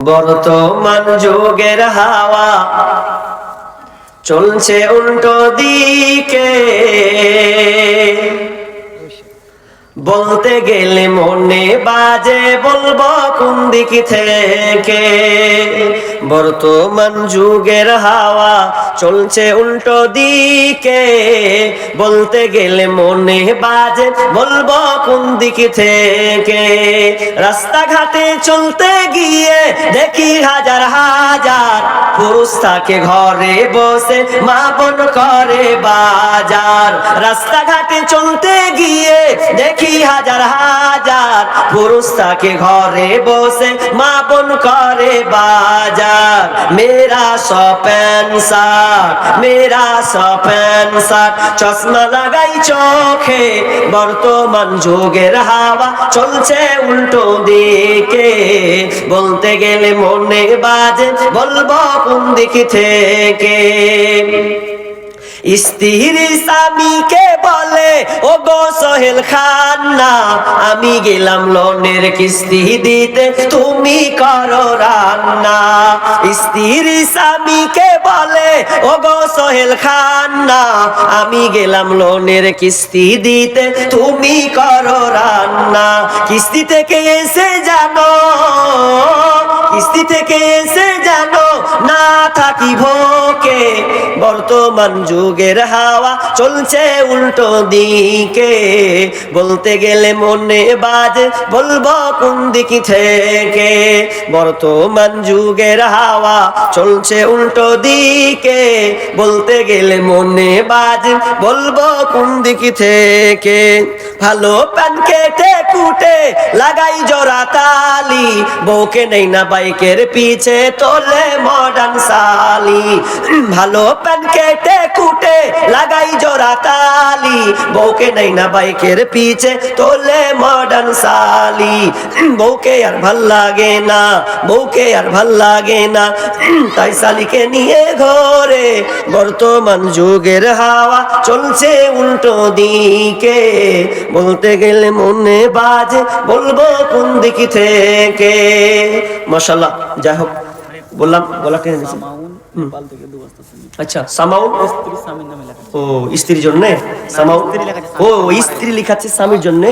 বর্তমান যুগের হাওয়া চলছে উল্টো দিকে, বলতে গেলে মনে বাজে বলবো কোন দিক থেকে। বর্তমান যুগের হাওয়া চলছে উল্টো দিকে, বলতে গেলে মনে বাজে বলবো কোন দিক থেকে। রাস্তাঘাটে চলতে গিয়ে দেখি হাজার হাজার পুরুষ থাকে ঘরে বসে, মা বোন করে বাজার। রাস্তাঘাটে চলতে গিয়ে দেখি হাজার হাজার পুরুষ থাকে ঘরে বসে, মা বোন করে বাজার। মেরা শপেন শার্ট, মেরা শপেন শার্ট, চশমা লাগাই চোখে। বর্তমান যুগের হাওয়া চলছে উল্টো দিকে, বলতে গেলে মনে বাজে বলবো কোন দিক থেকে। স্ত্রী স্বামীকে বলে ও গো সোহেল খান্না, আমি গেলাম লোনের কিস্তি দিতে তুমি করো রান্না। স্ত্রী স্বামীকে বলে ও গো সোহেল খান্না, আমি গেলাম লোনের কিস্তি দিতে তুমি করো রান্না। কিস্তি থেকে এসে জানো, কিস্তি থেকে এসে জানো না থাকি ভোকে। বর্তমান যুগের হাওয়া চলছে উল্টো দিকে, বলতে গেলে মনে বাজে বলবো কোন দিক থেকে। বর্তমান যুগের হাওয়া চলছে উল্টো দিকে, বলতে গেলে মনে বাজে বলবো কোন দিক থেকে। ভালো প্যান কেটে কুটে লাগাই জোড়া তালি, বউকে নেই না বাইকের পিছে তোলে মডার্ন সালি। ভালো প্যান কেটে কুটে লাগাই জোড়া তালি, বউকে নেই না বাইকের পিছে তোলে মডার্ন সালি। বউকে আর ভাল লাগে না, বউকে আর ভাল লাগে না, তাই সালিকে নিয়ে ঘরে। বর্তমান যুগের হাওয়া চলছে উল্টো দিকে, বলতে গেলে মনে বাজে বলবো কোন দিক থেকে। মাশাআল্লাহ, যাই হোক বললাম গলা টেনে দিয়েছি। আচ্ছা, সামাউন ও স্ত্রীর জন্য, সামাউন ও স্ত্রী লেখাচ্ছে স্বামীর জন্য।